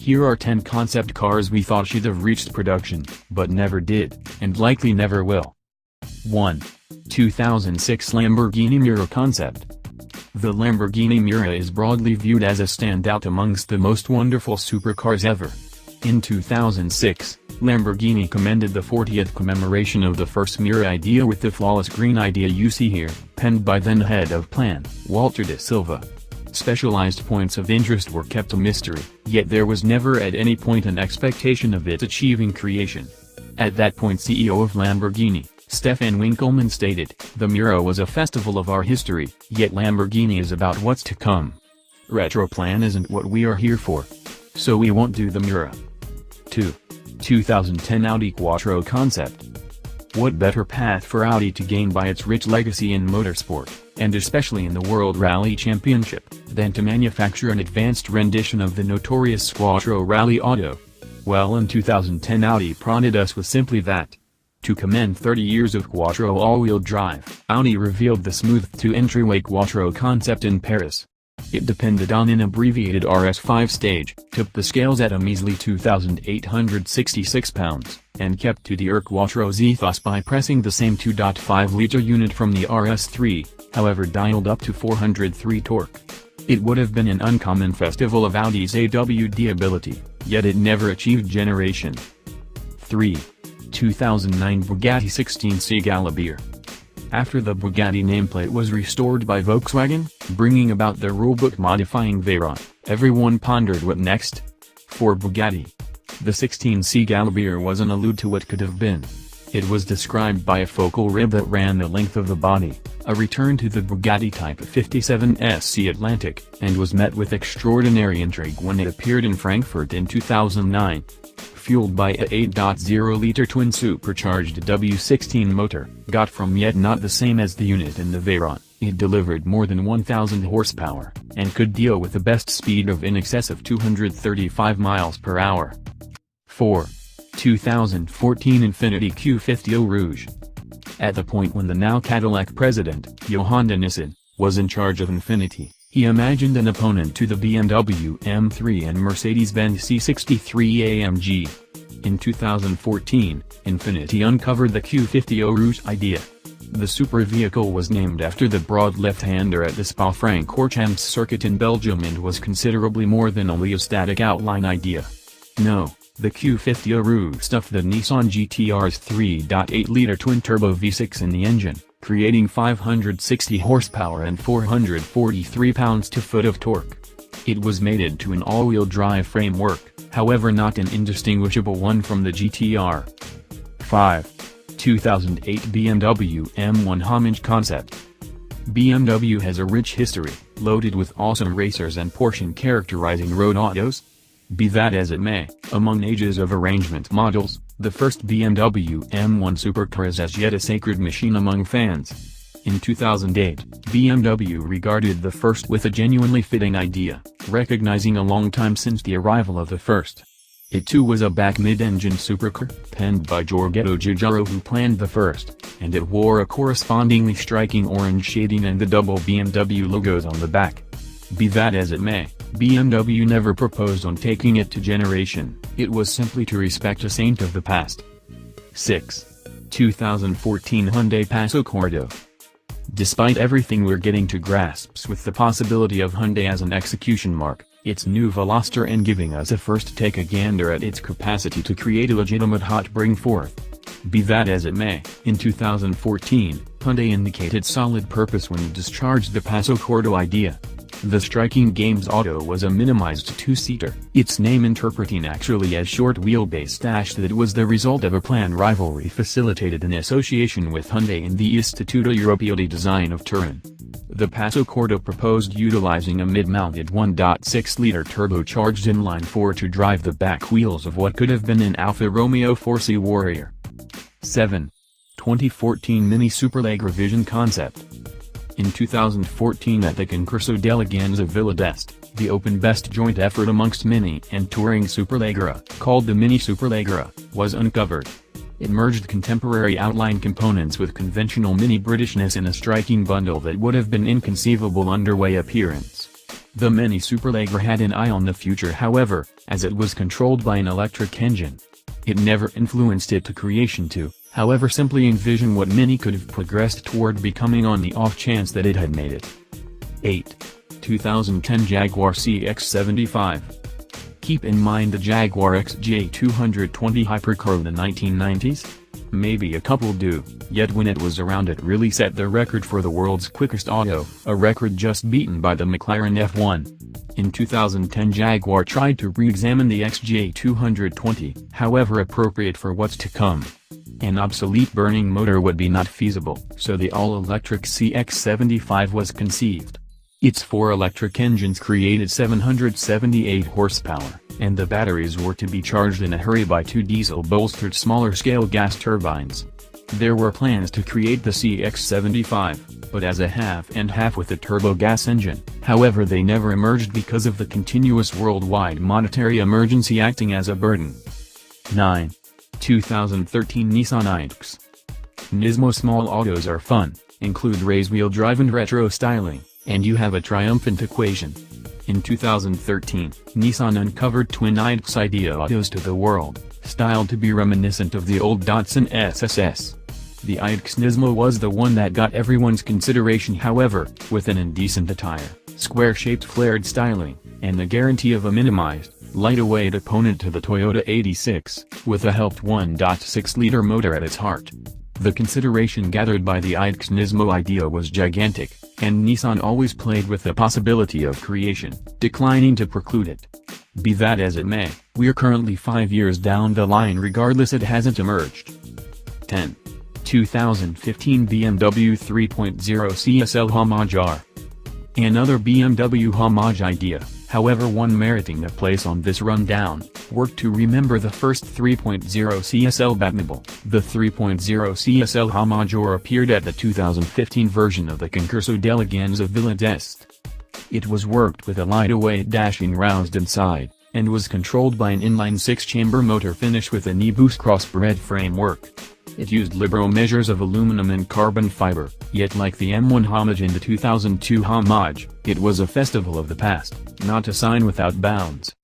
Here are 10 concept cars we thought should have reached production, but never did, and likely never will. 1. 2006 Lamborghini Miura Concept. The Lamborghini Miura is broadly viewed as a standout amongst the most wonderful supercars ever. In 2006, Lamborghini commended the 40th commemoration of the first Miura idea with the flawless green idea you see here, penned by then head of plan, Walter de Silva. Specialized points of interest were kept a mystery, yet there was never at any point an expectation of it achieving creation. At that point CEO of Lamborghini, Stefan Winkelmann stated, "The Miura was a festival of our history, yet Lamborghini is about what's to come. Retroplan isn't what we are here for. So we won't do the Miura." 2. 2010 Audi Quattro Concept. What better path for Audi to gain by its rich legacy in motorsport, and especially in the World Rally Championship, than to manufacture an advanced rendition of the notorious Quattro Rally Auto? Well, in 2010 Audi prodded us with simply that. To commend 30 years of Quattro all-wheel drive, Audi revealed the smooth 2-entryway Quattro concept in Paris. It depended on an abbreviated RS5 stage, tipped the scales at a measly 2,866 pounds, and kept to the Quattro's ethos by pressing the same 2.5-liter unit from the RS3, however dialed up to 403 torque. It would have been an uncommon festival of Audi's AWD ability, yet it never achieved generation. 3. 2009 Bugatti 16C Galibier. After the Bugatti nameplate was restored by Volkswagen, bringing about the rulebook-modifying Veyron, everyone pondered what next? For Bugatti, the 16C Galibier was an allude to what could have been. It was described by a focal rib that ran the length of the body, a return to the Bugatti Type 57 SC Atlantic, and was met with extraordinary intrigue when it appeared in Frankfurt in 2009. Fueled by a 8.0-liter twin-supercharged W16 motor, got from yet not the same as the unit in the Veyron, it delivered more than 1,000 horsepower, and could deal with the best speed of in excess of 235 miles per hour. 4. 2014 Infiniti Q50 Au Rouge. At the point when the now Cadillac president, Johan de Nissan, was in charge of Infiniti, he imagined an opponent to the BMW M3 and Mercedes-Benz C63 AMG. In 2014, Infiniti uncovered the Q50 Au Rouge idea. The super vehicle was named after the broad left-hander at the Spa-Francorchamps circuit in Belgium and was considerably more than only a static outline idea. No, the Q50 Au Rouge stuffed the Nissan GT-R's 3.8-liter twin-turbo V6 in the engine, creating 560 horsepower and 443 pounds-to-foot of torque. It was mated to an all-wheel drive framework, however not an indistinguishable one from the GT-R. 5. 2008 BMW M1 Hummons Concept. BMW has a rich history, loaded with awesome racers and portion characterizing road autos. Be that as it may, among ages of arrangement models, the first BMW M1 supercar is as yet a sacred machine among fans. In 2008, BMW regarded the first with a genuinely fitting idea, recognizing a long time since the arrival of the first. It too was a back mid-engine supercar, penned by Giorgetto Giugiaro who planned the first, and it wore a correspondingly striking orange shading and the double BMW logos on the back. Be that as it may, BMW never proposed on taking it to generation, it was simply to respect a saint of the past. 6. 2014 Hyundai Paso Cordova. Despite everything we're getting to grasps with the possibility of Hyundai as an execution mark, its new Veloster and giving us a first take a gander at its capacity to create a legitimate hot bring forth. Be that as it may, in 2014, Hyundai indicated solid purpose when it discharged the Paso Cordova idea. The striking game's auto was a minimized two-seater, its name interpreting actually as short wheelbase that was the result of a planned rivalry facilitated in association with Hyundai in the Istituto Europeo di Design of Turin. The Paso Cordova proposed utilizing a mid-mounted 1.6-liter turbocharged inline-4 to drive the back wheels of what could have been an Alfa Romeo 4C Warrior. 7. 2014 Mini Superleggera Vision Concept. In 2014 at the Concorso d'Eleganza Villa d'Este, the open best joint effort amongst Mini and Touring Superleggera, called the Mini Superleggera, was uncovered. It merged contemporary outline components with conventional Mini Britishness in a striking bundle that would have been inconceivable underway appearance. The mini Superleggera had an eye on the future however, as it was controlled by an electric engine. It never influenced it to creation to, however, simply envision what Mini could have progressed toward becoming on the off chance that it had made it. 8. 2010 Jaguar CX75. Keep in mind the Jaguar XJ220 hypercar in the 1990s? Maybe a couple do, yet when it was around it really set the record for the world's quickest auto, a record just beaten by the McLaren F1. In 2010 Jaguar tried to re-examine the XJ220, however appropriate for what's to come. An obsolete burning motor would be not feasible, so the all-electric CX75 was conceived. Its 4 electric engines created 778 horsepower, and the batteries were to be charged in a hurry by 2 diesel-bolstered smaller-scale gas turbines. There were plans to create the CX75, but as a half-and-half with a turbo-gas engine, however they never emerged because of the continuous worldwide monetary emergency acting as a burden. 9. 2013 Nissan Ionics. Nismo small autos are fun, include race-wheel drive and retro styling, and you have a triumphant equation. In 2013, Nissan uncovered twin Ionics Idea autos to the world, styled to be reminiscent of the old Datsun SSS. The Ionics Nismo was the one that got everyone's consideration however, with an indecent attire, square-shaped flared styling, and the guarantee of a minimized, lighter-weight opponent to the Toyota 86, with a helped 1.6-liter motor at its heart. The consideration gathered by the Ionics Nismo Idea was gigantic, and Nissan always played with the possibility of creation, declining to preclude it. Be that as it may, we're currently 5 years down the line regardless it hasn't emerged. 10. 2015 BMW 3.0 CSL Homage R. Another BMW Homage idea, however one meriting a place on this rundown, worked to remember the first 3.0 CSL Batmobile. The 3.0 CSL Homage R appeared at the 2015 version of the Concurso d'Eleganza Villa d'Est. It was worked with a lightweight dashing roused inside, and was controlled by an inline 6-chamber motor finish with an e-boost crossbred framework. It used liberal measures of aluminum and carbon fiber, yet like the M1 Homage and the 2002 Homage, it was a festival of the past, not a sign without bounds.